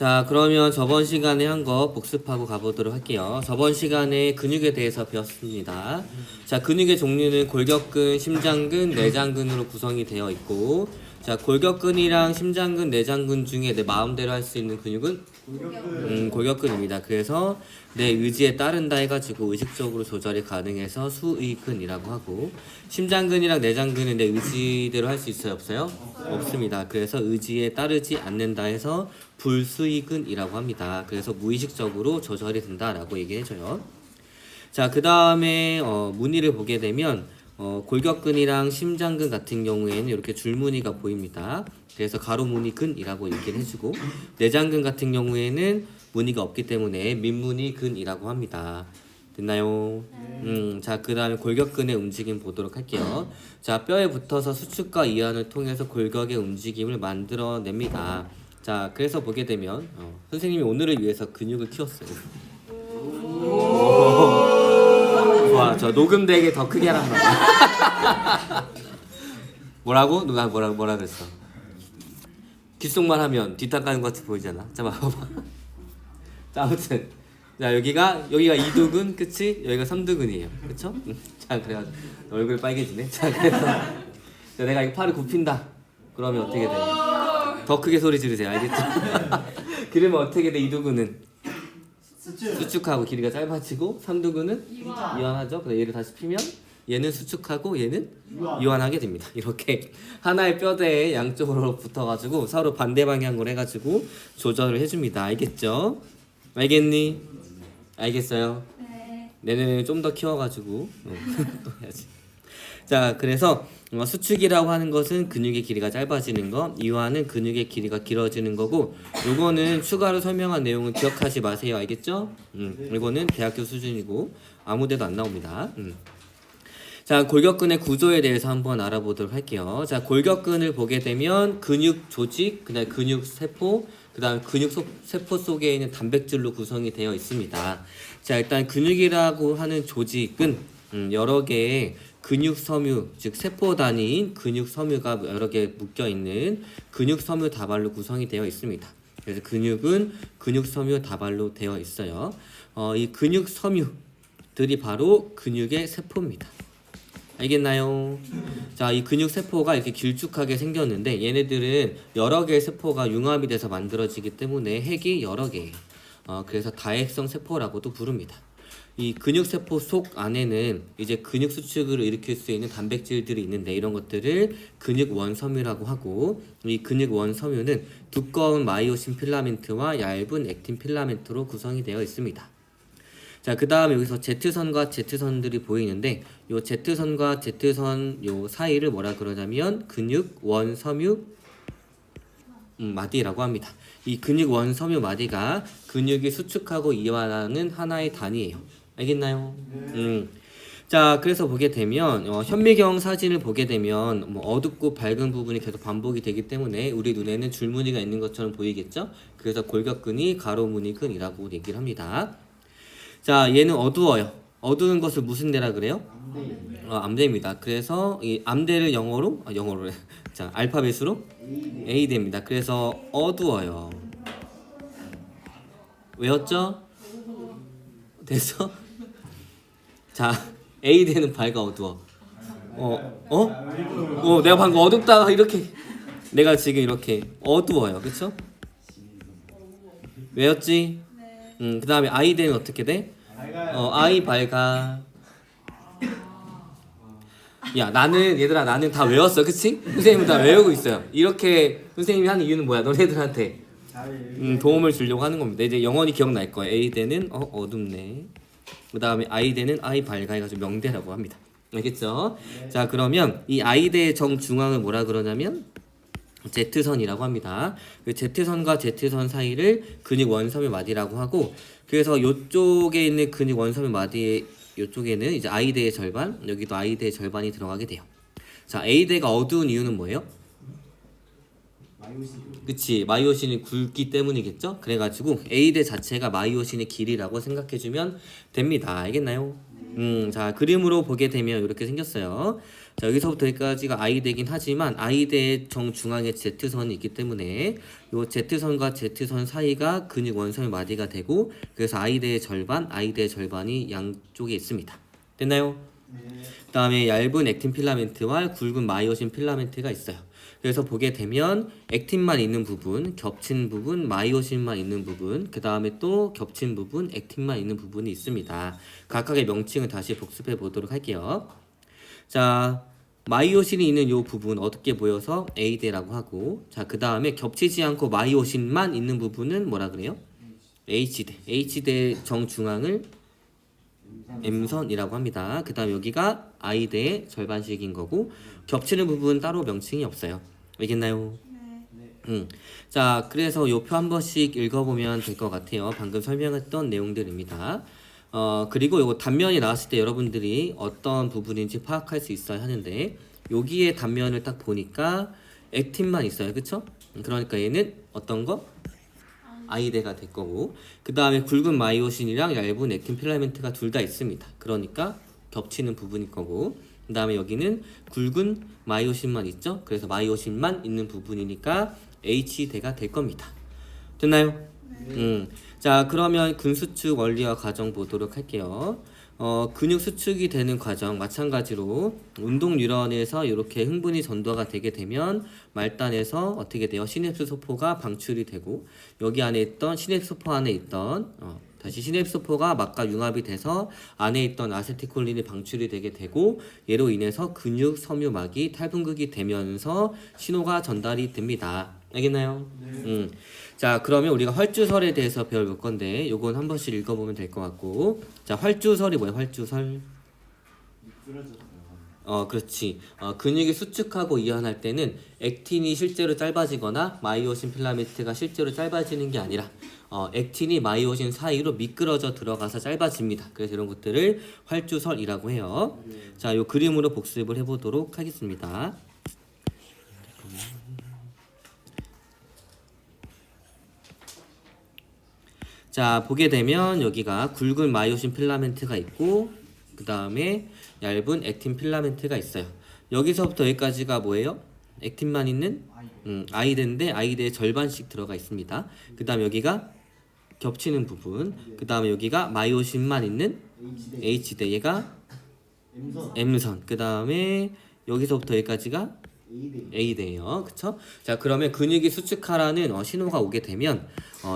자, 그러면 저번 시간에 한 거 복습하고 가보도록 할게요. 저번 시간에 근육에 대해서 배웠습니다. 자, 근육의 종류는 골격근, 심장근, 내장근으로 구성이 되어 있고, 자, 골격근이랑 심장근, 내장근 중에 내 마음대로 할 수 있는 근육은 골격근입니다. 그래서 내 의지에 따른다 해가지고 의식적으로 조절이 가능해서 수의근이라고 하고, 심장근이랑 내장근은 내 의지대로 할 수 있어요? 없어요? 없습니다. 그래서 의지에 따르지 않는다 해서 불수의근이라고 합니다. 그래서 무의식적으로 조절이 된다라고 얘기해줘요. 자, 그 다음에 무늬를 보게 되면 골격근이랑 심장근 같은 경우에는 이렇게 줄무늬가 보입니다. 그래서 가로무늬근이라고 얘기를 해주고, 내장근 같은 경우에는 무늬가 없기 때문에 민무늬근이라고 합니다. 됐나요? 자, 그 다음에 골격근의 움직임 보도록 할게요. 자, 뼈에 붙어서 수축과 이완을 통해서 골격의 움직임을 만들어냅니다. 자, 그래서 보게 되면 선생님이 오늘을 위해서 근육을 키웠어요. 좋아, 저 녹음되게 더 크게 하란 말이야. 뭐라고? 누가 뭐라 그랬어? 귓속말 하면 뒷담 까는 것 같이 보이잖아. 자, 봐봐. 자, 아무튼 자, 여기가 이두근, 그치? 여기가 삼두근이에요, 그쵸? 자, 그래가지고 얼굴 빨개지네. 자, 그래서 자, 내가 이 팔을 굽힌다. 그러면 어떻게 돼? 더 크게 소리 지르세요, 알겠죠? 그러면 어떻게 돼? 이두근은 수축하고 길이가 짧아지고, 삼두근은 이완하죠. 그래서 얘를 다시 피면 얘는 수축하고 얘는 이완하게 됩니다. 이렇게 하나의 뼈대에 양쪽으로 붙어가지고 서로 반대 방향으로 해가지고 조절을 해줍니다. 알겠죠? 알겠니? 알겠어요? 네. 내년에는 좀 더 키워가지고 또 해야지. 자, 그래서 수축이라고 하는 것은 근육의 길이가 짧아지는 거, 이완은 근육의 길이가 길어지는 거고, 요거는 추가로 설명한 내용은 기억하지 마세요. 알겠죠? 이거는 대학교 수준이고 아무데도 안 나옵니다. 자, 골격근의 구조에 대해서 한번 알아보도록 할게요. 자, 골격근을 보게 되면 근육 조직, 그다음 근육 세포, 그다음 근육 세포 속에 있는 단백질로 구성이 되어 있습니다. 자, 일단 근육이라고 하는 조직은 여러 개의 근육 섬유, 즉 세포 단위인 근육 섬유가 여러 개 묶여 있는 근육 섬유 다발로 구성이 되어 있습니다. 그래서 근육은 근육 섬유 다발로 되어 있어요. 이 근육 섬유들이 바로 근육의 세포입니다. 알겠나요? 자, 이 근육 세포가 이렇게 길쭉하게 생겼는데 얘네들은 여러 개의 세포가 융합이 돼서 만들어지기 때문에 핵이 여러 개예요. 그래서 다핵성 세포라고도 부릅니다. 이 근육 세포 속 안에는 이제 근육 수축을 일으킬 수 있는 단백질들이 있는데 이런 것들을 근육 원섬유라고 하고, 이 근육 원섬유는 두꺼운 마이오신 필라멘트와 얇은 액틴 필라멘트로 구성이 되어 있습니다. 자, 그 다음에 여기서 Z선과 Z선들이 보이는데 요 Z선과 Z선 요 사이를 뭐라 그러냐면 근육 원섬유 마디라고 합니다. 이 근육 원섬유 마디가 근육이 수축하고 이완하는 하나의 단위예요. 알겠나요? 자, 그래서 보게 되면 현미경 사진을 보게 되면 어둡고 밝은 부분이 계속 반복이 되기 때문에 우리 눈에는 줄무늬가 있는 것처럼 보이겠죠? 그래서 골격근이 가로무늬근이라고 얘기를 합니다. 자, 얘는 어두워요. 어두운 것을 무슨 대라 그래요? 암대입니다. 그래서 이 암대를 영어로 자, 알파벳으로 A대입니다. 그래서 어두워요. 외웠죠? 됐어? 자, A대는 밝아 어두워. 내가 방금 어둡다 이렇게, 내가 지금 이렇게 어두워요. 그쵸? 외웠지? 그 다음에 I대는 어떻게 돼? I 밝아. 야, 나는 다 외웠어, 그치? 선생님은 다 외우고 있어요. 이렇게 선생님이 하는 이유는 뭐야? 너네들한테 도움을 주려고 하는 겁니다. 이제 영원히 기억날 거예요. A대는 어둡네. 그 다음에 I대는 I 밝아 해가지고 명대라고 합니다. 알겠죠? 자, 그러면 이 I대의 정중앙을 뭐라 그러냐면 Z선이라고 합니다. 그 Z선과 Z선 사이를 근육 원섬유 마디라고 하고, 그래서 요쪽에 있는 근육 원섬유 마디 요쪽에는 이제 I대의 절반, 여기도 I대의 절반이 들어가게 돼요. 자, A대가 어두운 이유는 뭐예요? 그치, 마이오신이 굵기 때문이겠죠? 그래가지고 A대 자체가 마이오신의 길이라고 생각해주면 됩니다. 알겠나요? 자, 그림으로 보게 되면 이렇게 생겼어요. 자, 여기서부터 여기까지가 I대긴 하지만 I대의 정중앙에 Z선이 있기 때문에 요 Z선과 Z선 사이가 근육 원점의 마디가 되고 그래서 I대의 절반, I대의 절반이 양쪽에 있습니다. 됐나요? 그 다음에 얇은 액틴 필라멘트와 굵은 마이오신 필라멘트가 있어요. 그래서 보게 되면 액틴만 있는 부분, 겹친 부분, 마이오신만 있는 부분, 그 다음에 또 겹친 부분, 액틴만 있는 부분이 있습니다. 각각의 명칭을 다시 복습해 보도록 할게요. 자, 마이오신이 있는 이 부분 어떻게 보여서 A대라고 하고, 자, 그 다음에 겹치지 않고 마이오신만 있는 부분은 뭐라 그래요? H대. H대 정중앙을 M선이라고 합니다. 그 다음 여기가 I대의 절반씩인 거고 겹치는 부분 따로 명칭이 없어요. 알겠나요? 네. 자, 그래서 요 표 한 번씩 읽어보면 될 것 같아요. 방금 설명했던 내용들입니다. 그리고 요거 단면이 나왔을 때 여러분들이 어떤 부분인지 파악할 수 있어야 하는데 여기에 단면을 딱 보니까 액틴만 있어요. 그쵸? 그러니까 얘는 어떤 거? I대가 될 거고 그 다음에 굵은 마이오신이랑 얇은 액틴 필라멘트가 둘 다 있습니다. 그러니까 겹치는 부분일 거고 그 다음에 여기는 굵은 마이오신만 있죠. 그래서 마이오신만 있는 부분이니까 H대가 될 겁니다. 됐나요? 네. 자, 그러면 근수축 원리와 과정 보도록 할게요. 근육 수축이 되는 과정 마찬가지로 운동 뉴런에서 이렇게 흥분이 전도가 되게 되면 말단에서 어떻게 돼요? 시냅스 소포가 방출이 되고 여기 안에 있던 시냅스 소포 안에 있던 다시 시냅스 소포가 막과 융합이 돼서 안에 있던 아세틸콜린이 방출이 되게 되고 얘로 인해서 근육 섬유막이 탈분극이 되면서 신호가 전달이 됩니다. 알겠나요? 네. 자, 그러면 우리가 활주설에 대해서 배워볼 건데 요건 한 번씩 읽어보면 될 것 같고 자, 활주설이 뭐야? 활주설? 그렇지. 근육이 수축하고 이완할 때는 액틴이 실제로 짧아지거나 마이오신 필라멘트가 실제로 짧아지는 게 아니라 액틴이 마이오신 사이로 미끄러져 들어가서 짧아집니다. 그래서 이런 것들을 활주설이라고 해요. 자, 요 그림으로 복습을 해보도록 하겠습니다. 자, 보게 되면 여기가 굵은 마이오신 필라멘트가 있고 그 다음에 얇은 액틴 필라멘트가 있어요. 여기서부터 여기까지가 뭐예요? 액틴만 있는 I대인데 I대의 절반씩 들어가 있습니다. 그 다음 여기가 겹치는 부분 그 다음에 여기가 마이오신만 있는 H대 얘가 M선 그 다음에 여기서부터 여기까지가 A대예요. 그쵸? 자, 그러면 근육이 수축하라는 신호가 오게 되면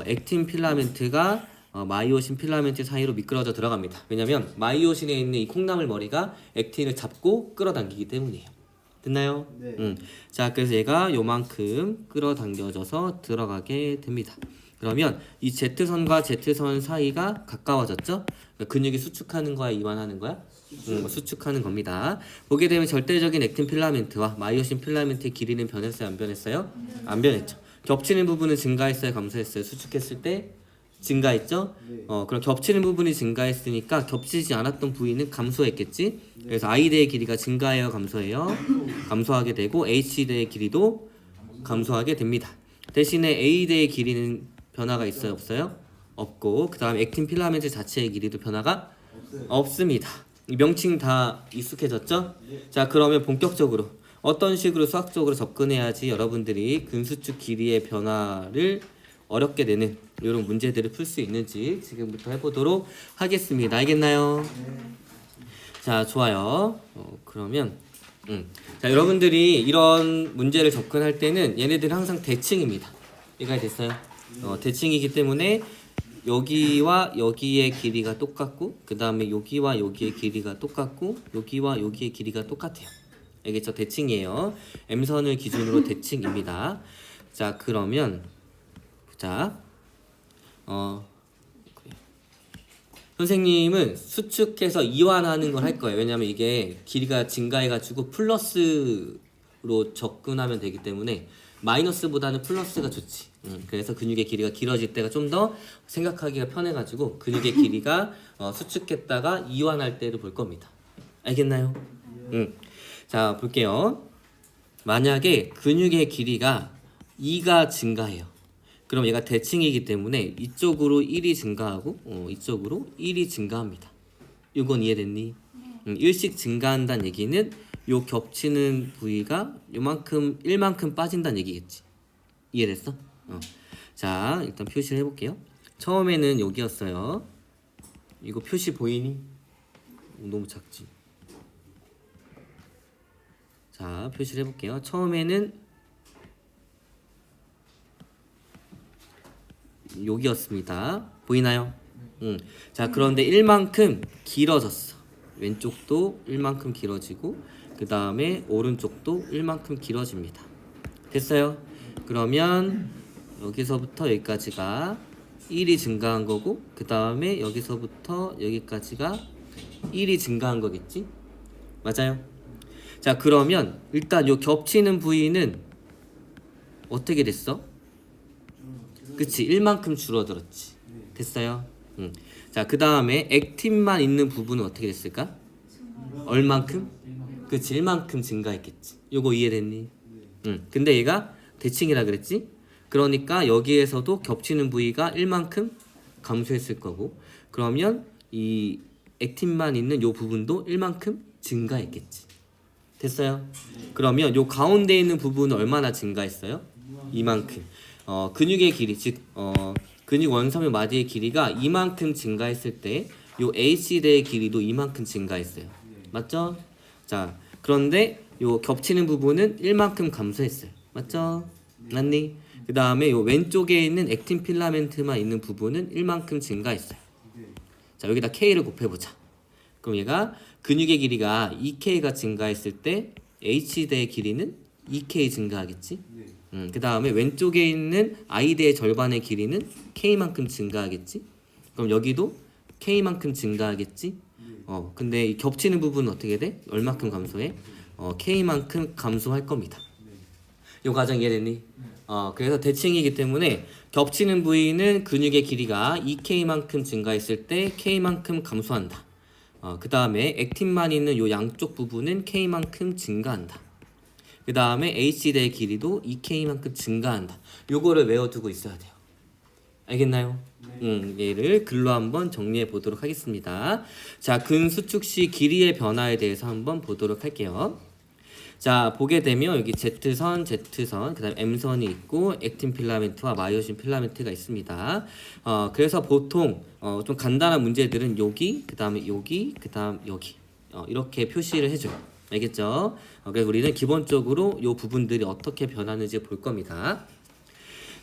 액틴 필라멘트가 마이오신 필라멘트 사이로 미끄러져 들어갑니다. 왜냐면 마이오신에 있는 이 콩나물 머리가 액틴을 잡고 끌어당기기 때문이에요. 됐나요? 네. 자, 그래서 얘가 요만큼 끌어당겨져서 들어가게 됩니다. 그러면 이 Z선과 Z선 사이가 가까워졌죠? 그러니까 근육이 수축하는 거야, 이완하는 거야? 수축하는 겁니다. 보게 되면 절대적인 액틴 필라멘트와 마이오신 필라멘트의 길이는 변했어요? 안 변했어요? 안 변했죠. 겹치는 부분은 증가했어요? 감소했어요? 수축했을 때 증가했죠? 그럼 겹치는 부분이 증가했으니까 겹치지 않았던 부위는 감소했겠지? 그래서 I대의 길이가 증가해요? 감소해요? 감소하게 되고 H대의 길이도 감소하게 됩니다. 대신에 A대의 길이는 변화가 있어요? 없어요? 없고 그 다음 액틴 필라멘트 자체의 길이도 변화가 없습니다. 이 명칭 다 익숙해졌죠? 자, 그러면 본격적으로 어떤 식으로 수학적으로 접근해야지 여러분들이 근수축 길이의 변화를 어렵게 되는 이런 문제들을 풀 수 있는지 지금부터 해보도록 하겠습니다. 알겠나요? 자, 좋아요. 그러면 자, 여러분들이 이런 문제를 접근할 때는 얘네들은 항상 대칭입니다. 이해가 됐어요? 대칭이기 때문에 여기와 여기의 길이가 똑같고 그 다음에 여기와 여기의 길이가 똑같고 여기와 여기의 길이가 똑같아요. 알겠죠? 대칭이에요. M선을 기준으로 대칭입니다. 자, 그러면 자, 선생님은 수축해서 이완하는 걸 할 거예요. 왜냐면 이게 길이가 증가해가지고 플러스로 접근하면 되기 때문에 마이너스보다는 플러스가 좋지. 그래서 근육의 길이가 길어질 때가 좀 더 생각하기가 편해가지고 근육의 길이가 수축했다가 이완할 때를 볼 겁니다. 알겠나요? 자, 볼게요. 만약에 근육의 길이가 2가 증가해요. 그럼 얘가 대칭이기 때문에 이쪽으로 1이 증가하고 이쪽으로 1이 증가합니다. 이건 이해됐니? 1씩 증가한다는 얘기는 요 겹치는 부위가 요만큼 1만큼 빠진다는 얘기겠지. 이해됐어? 자, 일단 표시를 해볼게요. 처음에는 여기였어요. 이거 표시 보이니? 너무 작지. 자, 표시를 해볼게요. 처음에는 여기였습니다. 보이나요? 자, 그런데 1만큼 길어졌어. 왼쪽도 1만큼 길어지고 그 다음에 오른쪽도 1만큼 길어집니다. 됐어요? 그러면 여기서부터 여기까지가 1이 증가한 거고 그 다음에 여기서부터 여기까지가 1이 증가한 거겠지? 맞아요? 자, 그러면 일단 요 겹치는 부위는 어떻게 됐어? 그치, 1만큼 줄어들었지. 됐어요? 자, 그 다음에 액틴만 있는 부분은 어떻게 됐을까? 얼만큼? 그치, 1만큼 증가했겠지. 요거 이해됐니? 근데 얘가 대칭이라 그랬지? 그러니까 여기에서도 겹치는 부위가 1만큼 감소했을 거고 그러면 이 액틴만 있는 요 부분도 1만큼 증가했겠지. 됐어요? 그러면 요 가운데 있는 부분은 얼마나 증가했어요? 이만큼. 근육의 길이 즉 근육 원섬유 마디의 길이가 이만큼 증가했을 때 요 H대의 길이도 이만큼 증가했어요. 맞죠? 자, 그런데 요 겹치는 부분은 1만큼 감소했어요. 맞죠? 맞니? 그 다음에 요 왼쪽에 있는 액틴 필라멘트만 있는 부분은 1만큼 증가했어요. 자, 여기다 K를 곱해보자. 그럼 얘가 근육의 길이가 2K가 증가했을 때 H대의 길이는 2K 증가하겠지? 그 다음에 왼쪽에 있는 I대의 절반의 길이는 K만큼 증가하겠지? 그럼 여기도 K만큼 증가하겠지? 근데 이 겹치는 부분은 어떻게 돼? 얼마큼 감소해? K만큼 감소할 겁니다. 이 과정 이해됐니? 그래서 대칭이기 때문에 겹치는 부위는 근육의 길이가 2K만큼 증가했을 때 K만큼 감소한다. 그 다음에 액틴만 있는 요 양쪽 부분은 K만큼 증가한다. 그 다음에 H대의 길이도 2K만큼 증가한다. 요거를 외워두고 있어야 돼요. 알겠나요? 얘를 글로 한번 정리해 보도록 하겠습니다. 자, 근수축시 길이의 변화에 대해서 한번 보도록 할게요. 자, 보게 되면 여기 Z선, 그 다음에 M선이 있고 액틴 필라멘트와 마이오신 필라멘트가 있습니다. 그래서 보통 좀 간단한 문제들은 여기, 그 다음에 여기, 그 다음 여기 이렇게 표시를 해줘요. 알겠죠? 그래서 우리는 기본적으로 이 부분들이 어떻게 변하는지 볼 겁니다.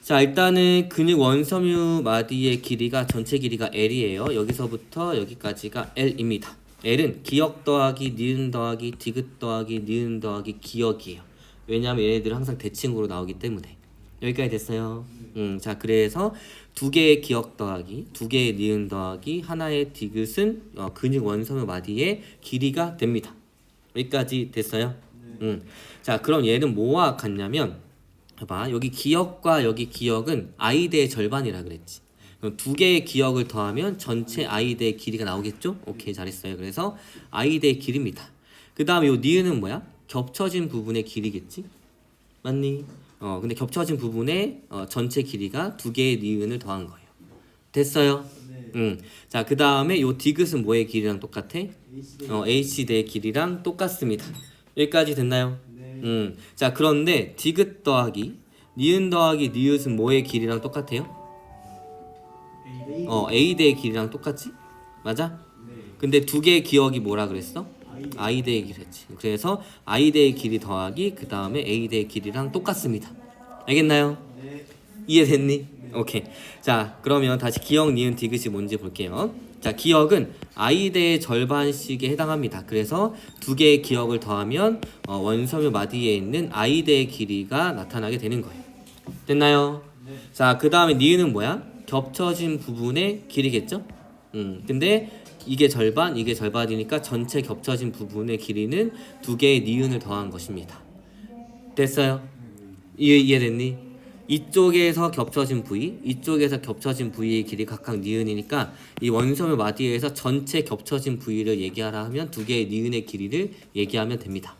자, 일단은 근육 원섬유 마디의 길이가 전체 길이가 L이에요. 여기서부터 여기까지가 L입니다. L은 기역 더하기 니은 더하기 디귿 더하기 니은 더하기 기역이에요. 왜냐하면 얘네들은 항상 대칭으로 나오기 때문에. 여기까지 됐어요. 자, 그래서 두 개의 기역 더하기 두 개의 니은 더하기 하나의 디귿은 근육 원섬유 마디의 길이가 됩니다. 여기까지 됐어요. 자, 그럼 얘는 뭐와 같냐면 봐봐, 여기 기역과 여기 기역은 I대의 절반이라 그랬지. 그럼 두 개의 기역을 더하면 전체 I대의 길이가 나오겠죠? 오케이, 잘했어요. 그래서 I대의 길이입니다. 그 다음에 요 니은은 뭐야? 겹쳐진 부분의 길이겠지? 맞니? 근데 겹쳐진 부분의 전체 길이가 두 개의 니은을 더한 거예요. 됐어요? 자, 그 다음에 요 디귿은 뭐의 길이랑 똑같아? H대의 길이랑 똑같습니다. 여기까지 됐나요? 자, 그런데 디귿 더하기 니은 더하기 니읒은 뭐의 길이랑 똑같아요? A대의 길이랑 똑같지? 맞아? 근데 두 개의 기역이 뭐라 그랬어? I대의 길이랬지. 그래서 I대의 길이 더하기 그 다음에 A대의 길이랑 똑같습니다. 알겠나요? 이해됐니? 오케이. 자, 그러면 다시 기역, 니은, 디귿이 뭔지 볼게요. 자, 기역은 I대의 절반씩에 해당합니다. 그래서 두 개의 기역을 더하면 원섬유 마디에 있는 I대의 길이가 나타나게 되는 거예요. 됐나요? 자, 그 다음에 니은은 뭐야? 겹쳐진 부분의 길이겠죠? 근데 이게 절반, 이게 절반이니까 전체 겹쳐진 부분의 길이는 두 개의 니은을 더한 것입니다. 됐어요? 이해됐니? 이쪽에서 겹쳐진 부위, 이쪽에서 겹쳐진 부위의 길이 각각 니은이니까 이 원섬유 마디에서 전체 겹쳐진 부위를 얘기하라 하면 두 개의 니은의 길이를 얘기하면 됩니다.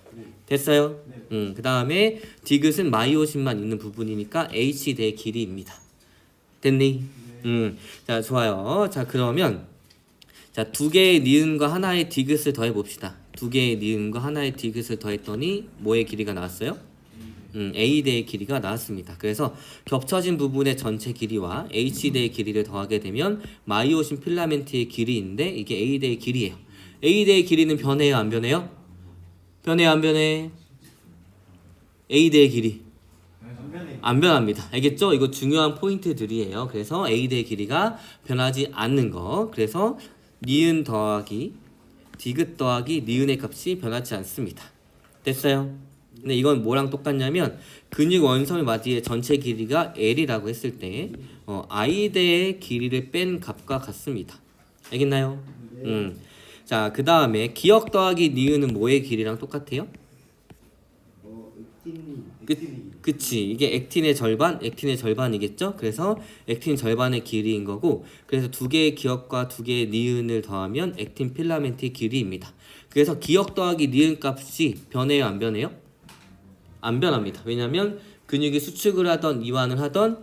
됐어요? 그 다음에 디귿은 마이오신만 있는 부분이니까 H대의 길이입니다. 됐니? 자, 좋아요. 자, 그러면 자, 두 개의 니은과 하나의 디귿을 더해 봅시다. 두 개의 니은과 하나의 디귿을 더했더니 뭐의 길이가 나왔어요? A대의 길이가 나왔습니다. 그래서 겹쳐진 부분의 전체 길이와 H대의 길이를 더하게 되면 마이오신 필라멘트의 길이인데 이게 A대의 길이에요. A대의 길이는 변해요, 안 변해요? 변해요, 안 변해? A대의 길이 안 변합니다. 알겠죠? 이거 중요한 포인트들이에요. 그래서 A대의 길이가 변하지 않는 거. 그래서 니은 더하기 디귿 더하기 니은의 값이 변하지 않습니다. 됐어요? 근데 이건 뭐랑 똑같냐면 근육 원섬의 마디의 전체 길이가 L이라고 했을 때 I대의 길이를 뺀 값과 같습니다. 알겠나요? 자, 그 다음에 기역 더하기 니은은 뭐의 길이랑 똑같아요? 그치, 이게 액틴의 절반이겠죠? 그래서 액틴 절반의 길이인 거고, 그래서 두 개의 기역과 두 개의 니은을 더하면 액틴 필라멘트의 길이입니다. 그래서 기역 더하기 니은 값이 변해요, 안 변해요? 안 변합니다. 왜냐하면 근육이 수축을 하던 이완을 하던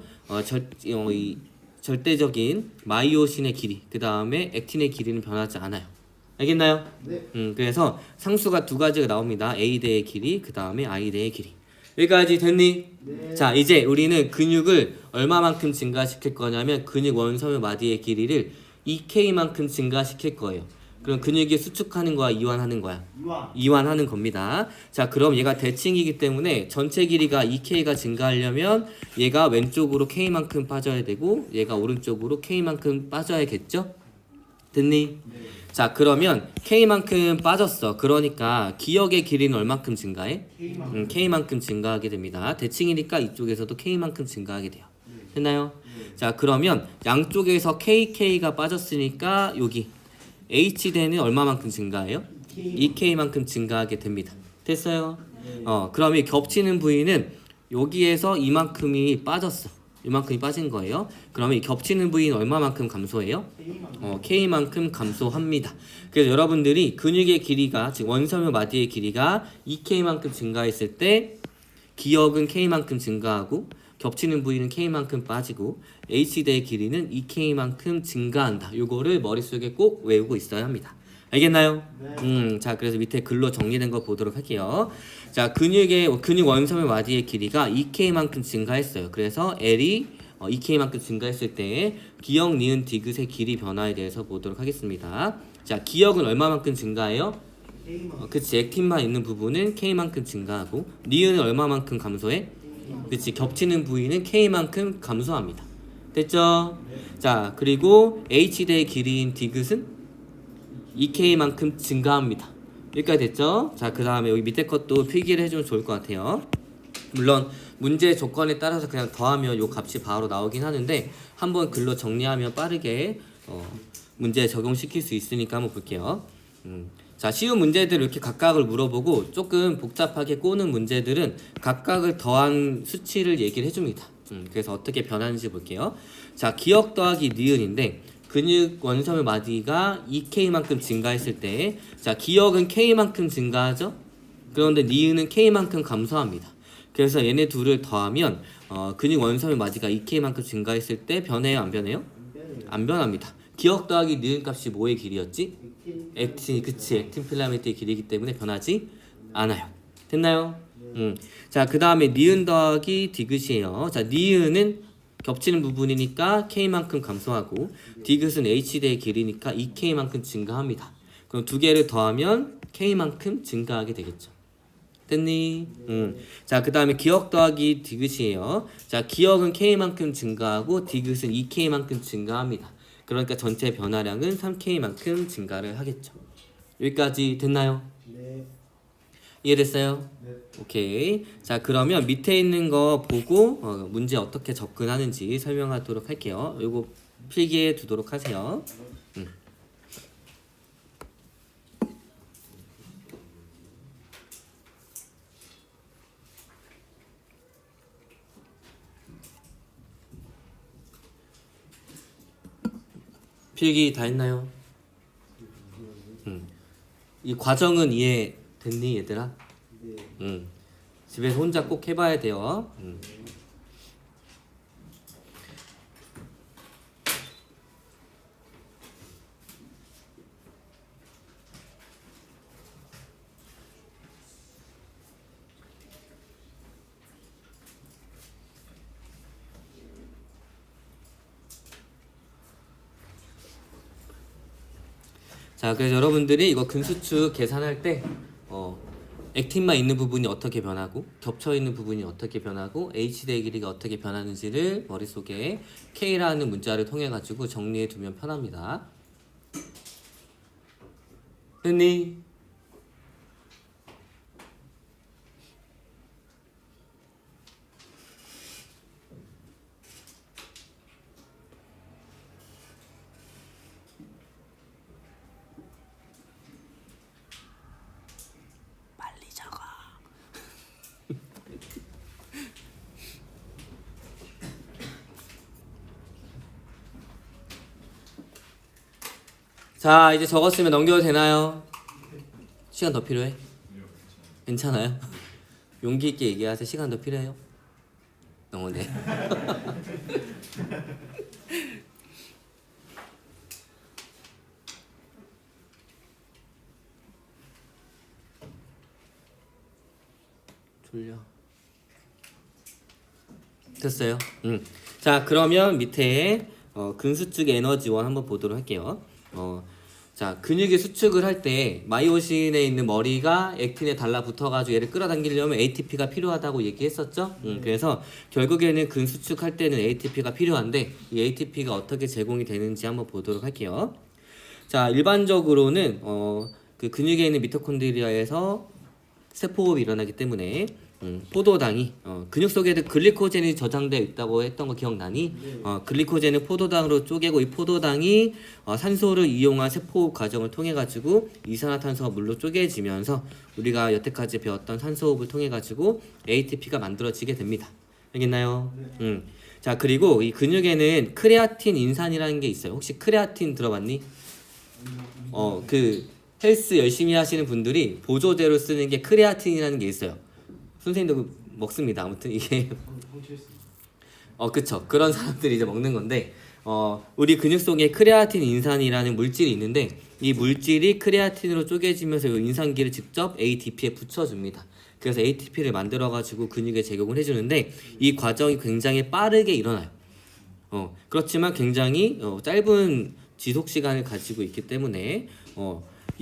이 절대적인 마이오신의 길이, 그 다음에 액틴의 길이는 변하지 않아요. 알겠나요? 네. 그래서 상수가 두 가지가 나옵니다. A대의 길이, 그 다음에 I대의 길이. 여기까지 됐니? 네. 자, 이제 우리는 근육을 얼마만큼 증가시킬 거냐면 근육 원섬의 마디의 길이를 2K만큼 증가시킬 거예요. 그럼 근육이 수축하는 거야, 이완하는 거야? 이완하는 겁니다. 자, 그럼 얘가 대칭이기 때문에 전체 길이가 2K가 증가하려면 얘가 왼쪽으로 K만큼 빠져야 되고 얘가 오른쪽으로 K만큼 빠져야겠죠? 됐니? 네. 자, 그러면 K만큼 빠졌어. 그러니까 기역의 길이는 얼만큼 증가해? K만큼 증가하게 됩니다. 대칭이니까 이쪽에서도 K만큼 증가하게 돼요. 됐나요? 자, 그러면 양쪽에서 KK가 빠졌으니까 여기 H대는 얼마만큼 증가해요? 2K만큼 증가하게 됩니다. 됐어요? 그럼 이 겹치는 부위는 여기에서 이만큼이 빠졌어. 이만큼이 빠진 거예요. 그러면 이 겹치는 부위는 얼마만큼 감소해요? K만큼 감소합니다. 그래서 여러분들이 근육의 길이가, 즉 원섬유 마디의 길이가 2K만큼 증가했을 때 기역은 K만큼 증가하고 겹치는 부위는 K만큼 빠지고 H대의 길이는 2K만큼 증가한다. 요거를 머릿속에 꼭 외우고 있어야 합니다. 알겠나요? 네. 자, 그래서 밑에 글로 정리된 거 보도록 할게요. 자, 근육 원섬의 마디의 길이가 2K만큼 증가했어요. 그래서 L이 2K만큼 증가했을 때 기역, 니은, 디귿의 길이 변화에 대해서 보도록 하겠습니다. 자, 기역은 얼마만큼 증가해요? 그치, 액틴만 있는 부분은 K만큼 증가하고 니은은 얼마만큼 감소해? 그치, 겹치는 부위는 K만큼 감소합니다. 됐죠? 자, 그리고 H대의 길이인 디귿은 2K만큼 증가합니다. 여기까지 됐죠? 자, 그 다음에 여기 밑에 것도 필기를 해주면 좋을 것 같아요. 물론 문제 조건에 따라서 그냥 더하면 요 값이 바로 나오긴 하는데 한번 글로 정리하면 빠르게 문제에 적용시킬 수 있으니까 한번 볼게요. 자, 쉬운 문제들을 이렇게 각각을 물어보고 조금 복잡하게 꼬는 문제들은 각각을 더한 수치를 얘기를 해줍니다. 그래서 어떻게 변하는지 볼게요. 자, 기역 더하기 니은인데 근육 원섬의 마디가 2K만큼 증가했을 때, 자, 기역은 K만큼 증가하죠? 그런데 니은은 K만큼 감소합니다. 그래서 얘네 둘을 더하면 근육 원섬의 마디가 2K만큼 증가했을 때 변해요, 안 변해요? 안 변합니다. 기역 더하기 니은 값이 뭐의 길이였지? 액틴, 그치, 액틴 필라멘트의 길이기 때문에 변하지 않아요. 됐나요? 자, 그 다음에 니은 더하기 디귿이에요. 자, 니은은 겹치는 부분이니까 K만큼 감소하고 디귿은 H대의 길이니까 2K만큼 증가합니다. 그럼 두 개를 더하면 K만큼 증가하게 되겠죠. 됐니? 자, 그 다음에 기역 더하기 디귿이에요. 자, 기역은 K만큼 증가하고 디귿은 2K만큼 증가합니다. 그러니까 전체 변화량은 3K만큼 증가를 하겠죠. 여기까지 됐나요? 네. 이해됐어요? 네. 오케이. 자, 그러면 밑에 있는 거 보고 문제 어떻게 접근하는지 설명하도록 할게요. 요거 필기해 두도록 하세요. 필기 다 했나요? 이 과정은 이해됐니, 얘들아? 네. 집에서 혼자 꼭 해봐야 돼요. 자, 그래서 여러분들이 이거 근수축 계산할 때 액틴만 있는 부분이 어떻게 변하고 겹쳐 있는 부분이 어떻게 변하고 H대의 길이가 어떻게 변하는지를 머릿속에 K라는 문자를 통해 가지고 정리해 두면 편합니다. 됐니? 빨리 적어. 자, 이제 적었으면 넘겨도 되나요? 시간 더 필요해? 괜찮아요? 용기 있게 얘기하세요. 시간 더 필요해요? 네. 졸려. 됐어요? 자, 그러면 밑에 근수축 에너지원 한번 보도록 할게요. 자, 근육의 수축을 할 때 마이오신에 있는 머리가 액틴에 달라붙어가지고 얘를 끌어당기려면 ATP가 필요하다고 얘기했었죠. 그래서 결국에는 근수축할 때는 ATP가 필요한데 이 ATP가 어떻게 제공이 되는지 한번 보도록 할게요. 자, 일반적으로는 그 근육에 있는 미토콘드리아에서 세포호흡이 일어나기 때문에 포도당이 근육 속에도 글리코젠이 저장되어 있다고 했던 거 기억나니? 글리코젠을 포도당으로 쪼개고 이 포도당이 산소를 이용한 세포호흡 과정을 통해 가지고 이산화탄소가 물로 쪼개지면서 우리가 여태까지 배웠던 산소호흡을 통해 가지고 ATP가 만들어지게 됩니다. 알겠나요? 자, 그리고 이 근육에는 크레아틴 인산이라는 게 있어요. 혹시 크레아틴 들어봤니? 그 헬스 열심히 하시는 분들이 보조제로 쓰는 게 크레아틴이라는 게 있어요. 선생님도 먹습니다. 아무튼 이게 그쵸. 그런 사람들이 이제 먹는 건데 우리 근육 속에 크레아틴 인산이라는 물질이 있는데 이 물질이 크레아틴으로 쪼개지면서 이 인산기를 직접 ATP에 붙여줍니다. 그래서 ATP를 만들어가지고 근육에 제공을 해주는데 이 과정이 굉장히 빠르게 일어나요. 그렇지만 굉장히 짧은 지속 시간을 가지고 있기 때문에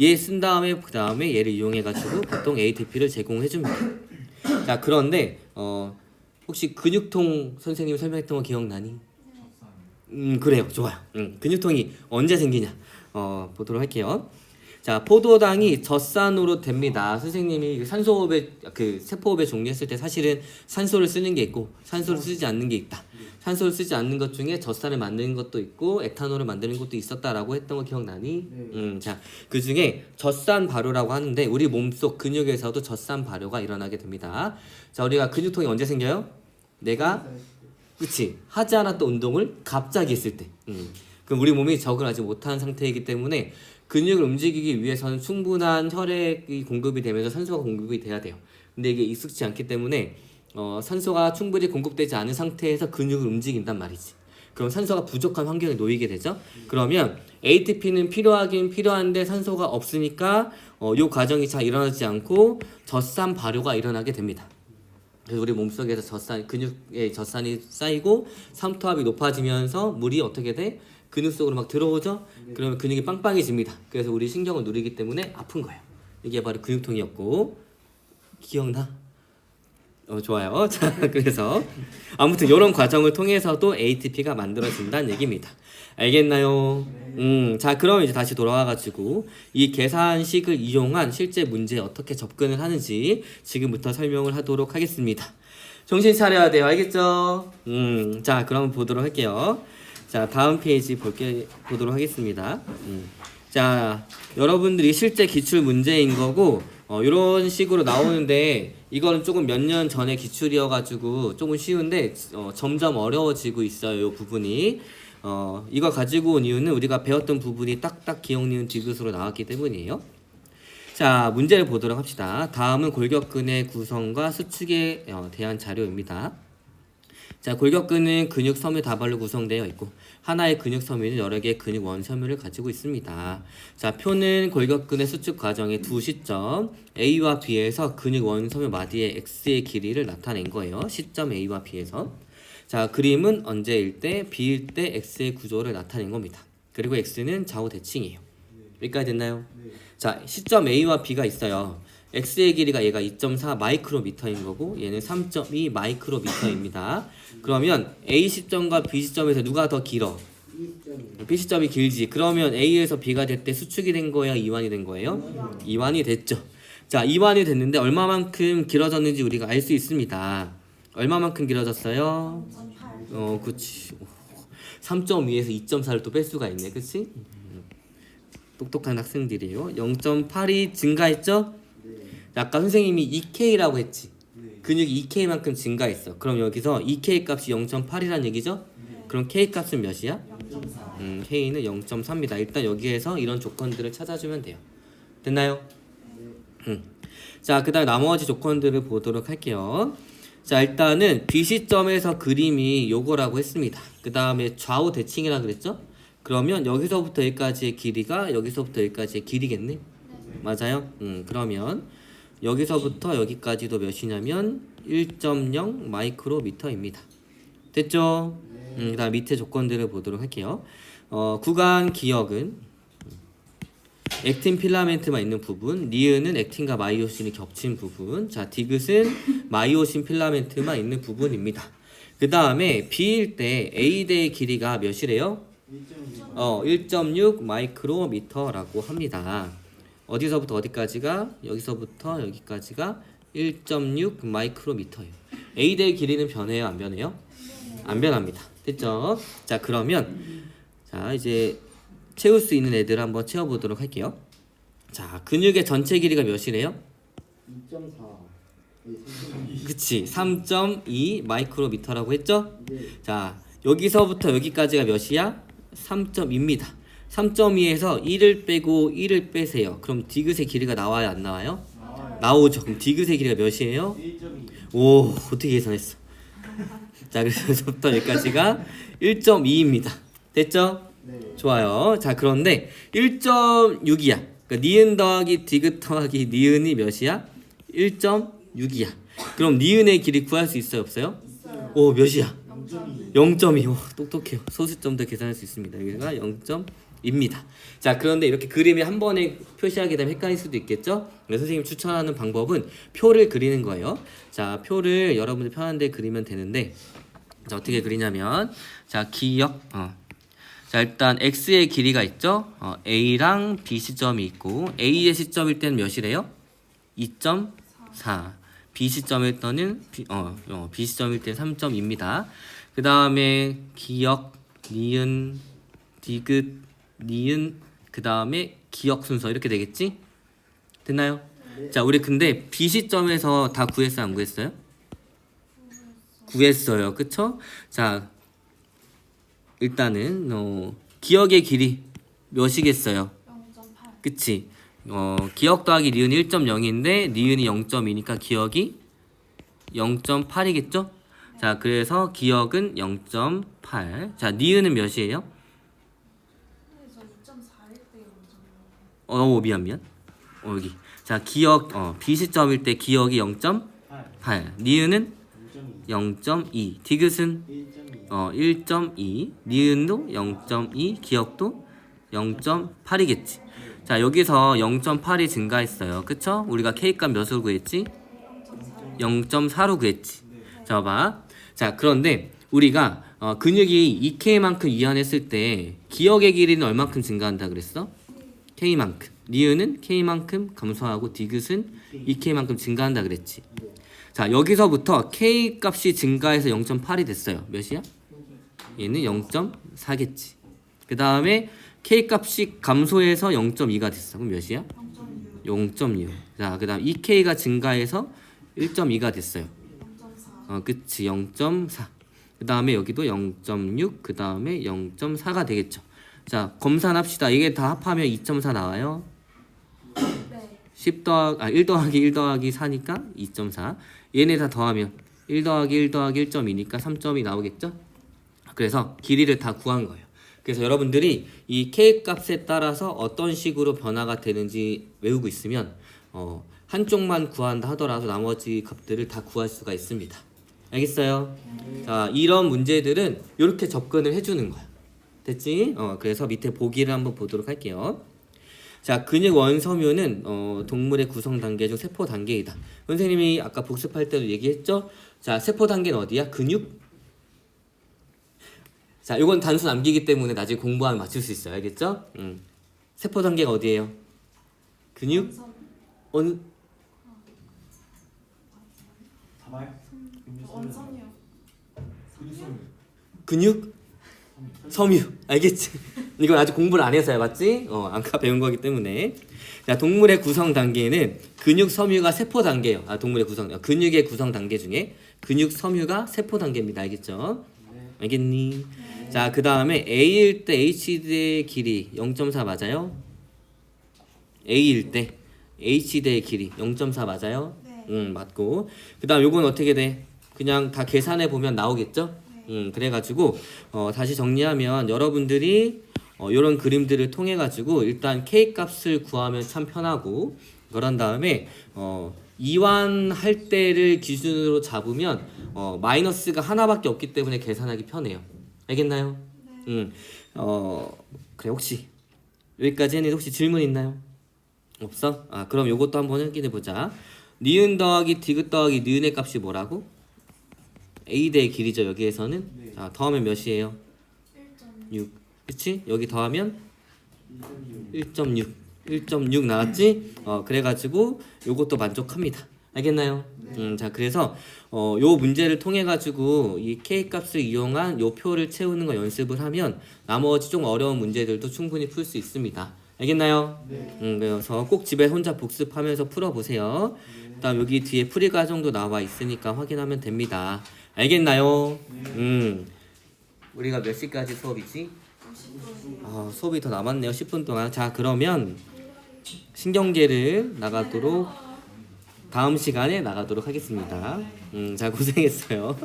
얘 쓴 다음에 그 다음에 얘를 이용해 가지고 보통 ATP를 제공해 줍니다. 자, 그런데 혹시 근육통 선생님이 설명했던 거 기억나니? 그래요. 좋아요. 근육통이 언제 생기냐? 보도록 할게요. 자, 포도당이 젖산으로 됩니다. 선생님이 산소호흡의 그 세포호흡에 종료했을 때 사실은 산소를 쓰는 게 있고 산소를 쓰지 않는 게 있다. 산소를 쓰지 않는 것 중에 젖산을 만드는 것도 있고 에탄올을 만드는 것도 있었다라고 했던 거 기억나니? 자, 그 중에 젖산 발효라고 하는데 우리 몸속 근육에서도 젖산 발효가 일어나게 됩니다. 자, 우리가 근육통이 언제 생겨요? 내가 그치 하지 않았던 운동을 갑자기 했을 때. 그럼 우리 몸이 적응을 하지 못한 상태이기 때문에 근육을 움직이기 위해서는 충분한 혈액이 공급이 되면서 산소가 공급이 돼야 돼요. 근데 이게 익숙치 않기 때문에 산소가 충분히 공급되지 않은 상태에서 근육을 움직인단 말이지. 그럼 산소가 부족한 환경에 놓이게 되죠. 그러면 ATP는 필요하긴 필요한데 산소가 없으니까 이 과정이 잘 일어나지 않고 젖산 발효가 일어나게 됩니다. 그래서 우리 몸속에서 근육에 젖산이 쌓이고 삼투압이 높아지면서 물이 어떻게 돼? 근육 속으로 막 들어오죠? 그러면 근육이 빵빵해집니다. 그래서 우리 신경을 누리기 때문에 아픈 거예요. 이게 바로 근육통이었고 기억나? 좋아요. 자, 그래서 아무튼 이런 과정을 통해서도 ATP가 만들어진다는 얘기입니다. 알겠나요? 자, 그럼 이제 다시 돌아와가지고 이 계산식을 이용한 실제 문제에 어떻게 접근을 하는지 지금부터 설명을 하도록 하겠습니다. 정신 차려야 돼요. 알겠죠? 자, 그럼 보도록 할게요. 자, 다음 페이지 보도록 하겠습니다. 자, 여러분들이 실제 기출 문제인 거고 이런 식으로 나오는데 이거는 조금 몇 년 전에 기출이어가지고 조금 쉬운데 점점 어려워지고 있어요. 이 부분이 이거 가지고 온 이유는 우리가 배웠던 부분이 딱딱 기억, 니은, 디귿으로 나왔기 때문이에요. 자, 문제를 보도록 합시다. 다음은 골격근의 구성과 수축에 대한 자료입니다. 자, 골격근은 근육 섬유 다발로 구성되어 있고 하나의 근육 섬유는 여러 개의 근육 원섬유를 가지고 있습니다. 자, 표는 골격근의 수축 과정의 두 시점 A와 B에서 근육 원섬유 마디의 X의 길이를 나타낸 거예요. 시점 A와 B에서. 자, 그림은 언제일 때? B일 때 X의 구조를 나타낸 겁니다. 그리고 X는 좌우 대칭이에요. 여기까지 됐나요? 자, 시점 A와 B가 있어요. X의 길이가 얘가 2.4 마이크로미터인 거고 얘는 3.2 마이크로미터입니다. 그러면 A 시점과 B 시점에서 누가 더 길어? B 시점이 길지. 그러면 A에서 B가 될 때 수축이 된 거예요? 이완이 된 거예요? 이완이 됐죠. 자, 이완이 됐는데 얼마만큼 길어졌는지 우리가 알 수 있습니다. 얼마만큼 길어졌어요? 그치. 3.2에서 2.4를 또 뺄 수가 있네. 그치? 똑똑한 학생들이에요. 0.8이 증가했죠? 아까 선생님이 2K라고 했지. 근육이 2K만큼 증가했어. 그럼 여기서 2K 값이 0.8이란 얘기죠? 그럼 K 값은 몇이야? K는 0.3입니다. 일단 여기에서 이런 조건들을 찾아주면 돼요. 됐나요? 자, 그 다음에 나머지 조건들을 보도록 할게요. 자, 일단은 B 시점에서 그림이 요거라고 했습니다. 그 다음에 좌우 대칭이라 그랬죠? 그러면 여기서부터 여기까지의 길이가 여기서부터 여기까지의 길이겠네? 맞아요? 그러면 여기서부터 여기까지도 몇이냐면 1.0 마이크로미터입니다. 됐죠? 그 다음 밑에 조건들을 보도록 할게요. 구간 기역은 액틴 필라멘트만 있는 부분, 니은은 액틴과 마이오신이 겹친 부분, 자, 디귿은 마이오신 필라멘트만 있는 부분입니다. 그 다음에 B일 때 A대의 길이가 몇이래요? 1.6 마이크로미터라고 합니다. 어디서부터 어디까지가? 여기서부터 여기까지가 1.6 마이크로미터예요. A대의 길이는 변해요? 안 변해요? 안 변합니다. 됐죠? 자, 그러면 자, 이제 채울 수 있는 애들 한번 채워보도록 할게요. 자, 근육의 전체 길이가 몇이래요? 2.4. 그치, 3.2 마이크로미터라고 했죠? 자, 여기서부터 여기까지가 몇이야? 3.2입니다. 3.2에서 1을 빼고 1을 빼세요. 그럼 디귿의 길이가 나와요? 안 나와요? 나오죠. 그럼 디귿의 길이가 몇이에요? 1.2. 오, 어떻게 계산했어? 자, 그래서 여기서부터 여기까지가 1.2입니다. 됐죠? 네. 좋아요. 자, 그런데 1.6이야. 그러니까 니은 더하기 디귿 더하기 니은이 몇이야? 1.6이야. 그럼 니은의 길이 구할 수 있어요? 없어요? 오, 몇이야? 0.2. 오, 똑똑해요. 소수점도 계산할 수 있습니다. 여기가 0.2입니다. 자, 그런데 이렇게 그림이 한 번에 표시하게 되면 헷갈릴 수도 있겠죠? 그래서 선생님 추천하는 방법은 표를 그리는 거예요. 자, 표를 여러분들 편한 데 그리면 되는데, 자, 어떻게 그리냐면, 자, 기역, 자, 일단 X의 길이가 있죠? A랑 B 시점이 있고 A의 시점일 때는 몇이래요? 2.4. B 시점일 때는 B 시점일 때는 3.2입니다. 그 다음에 기역, 니은, 디귿, 니은, 그 다음에 기역 순서 이렇게 되겠지? 됐나요? 자, 우리 근데 B 시점에서 다 구했어요? 안 구했어요? 구했어요. 그쵸? 자, 일단은 기역의 길이 몇이겠어요? 0.8. 그치? 기역 더하기 니은이 1.0인데 니은이 0.2니까 기역이 0.8이겠죠? 자, 그래서 기역은 0.8. 자, 니은은 몇이에요? 저 2.4일 때 0.5. 미안. 여기. 자, 기역 B 시점일 때 기역이 0.8. 니은은 0.2. 디귿은 1.2. 니은도 0.2. 기역도 0.8이겠지. 자, 여기서 0.8이 증가했어요. 그쵸? 우리가 K값 몇으로 구했지? 0.4로 구했지. 자, 봐봐. 자, 그런데 우리가 근육이 2K만큼 이완했을 때 기역의 길이는 얼만큼 증가한다 그랬어? K만큼. 니은은 K만큼 감소하고 디귿은 2K만큼 증가한다 그랬지. 자, 여기서부터 K 값이 증가해서 0.8이 됐어요. 몇이야? 얘는 0.4겠지. 그 다음에 K 값이 감소해서 0.2가 됐어. 그럼 몇이야? 0.6. 자, 그 다음 2K가 증가해서 1.2가 됐어요. 0.4. 그치. 0.4. 그 다음에 여기도 0.6. 그 다음에 0.4가 되겠죠. 자, 검산합시다. 이게 다 합하면 2.4 나와요. 네. 1 더하기 1 더하기 4니까 2.4. 얘네 다 더하면 1 더하기 1 더하기 1.2니까 3점이 나오겠죠? 그래서 길이를 다 구한 거예요. 그래서 여러분들이 이 K 값에 따라서 어떤 식으로 변화가 되는지 외우고 있으면 한쪽만 구한다 하더라도 나머지 값들을 다 구할 수가 있습니다. 알겠어요? 자, 이런 문제들은 이렇게 접근을 해주는 거야. 됐지? 그래서 밑에 보기를 한번 보도록 할게요. 자, 근육 원섬유는 동물의 구성 단계 중 세포 단계이다. 선생님이 아까 복습할 때도 얘기했죠? 자, 세포 단계는 어디야? 근육? 자, 이건 단수 남기기 때문에 나중에 공부하면 맞출 수 있어요. 알겠죠? 세포 단계가 어디예요? 근육? 원섬. 어느? 다말? 원섬이요. 근육? 섬유. 알겠지? 이건 아직 공부를 안 해서야 맞지? 아까 배운 거기 때문에. 자, 동물의 구성 단계는 근육 섬유가 세포 단계예요. 동물의 구성, 근육의 구성 단계 중에 근육 섬유가 세포 단계입니다. 알겠죠? 알겠니? 자, 그 다음에 A일 때 HD의 길이 0.4 맞아요? A일 때 HD의 길이 0.4 맞아요? 네. 맞고. 그 다음 요건 어떻게 돼? 그냥 다 계산해 보면 나오겠죠? 그래가지고 다시 정리하면 여러분들이 이런 그림들을 통해 가지고 일단 K 값을 구하면 참 편하고, 그런 다음에 이완할 때를 기준으로 잡으면 마이너스가 하나밖에 없기 때문에 계산하기 편해요. 알겠나요? 네. 그래, 혹시 여기까지 했는데 혹시 질문 있나요? 없어? 그럼 요것도 한번 확인해 보자. 니은 더하기 디귿 더하기 니은의 값이 뭐라고? A 대의 길이죠. 여기에서는. 네. 자, 더하면 몇이에요? 1점. 6. 그치? 여기 더하면 1.6. 1.6 나왔지? 그래가지고 요것도 만족합니다. 알겠나요? 자, 그래서 요 문제를 통해 가지고 이 K 값을 이용한 요 표를 채우는 거 연습을 하면 나머지 좀 어려운 문제들도 충분히 풀 수 있습니다. 알겠나요? 네. 그래서 꼭 집에 혼자 복습하면서 풀어보세요. 그다음 여기 뒤에 풀이 과정도 나와 있으니까 확인하면 됩니다. 알겠나요? 우리가 몇 시까지 수업이지? 50분. 수업이 더 남았네요. 10분 동안. 자, 그러면 신경계를 나가도록 다음 시간에 나가도록 하겠습니다. 자, 고생했어요.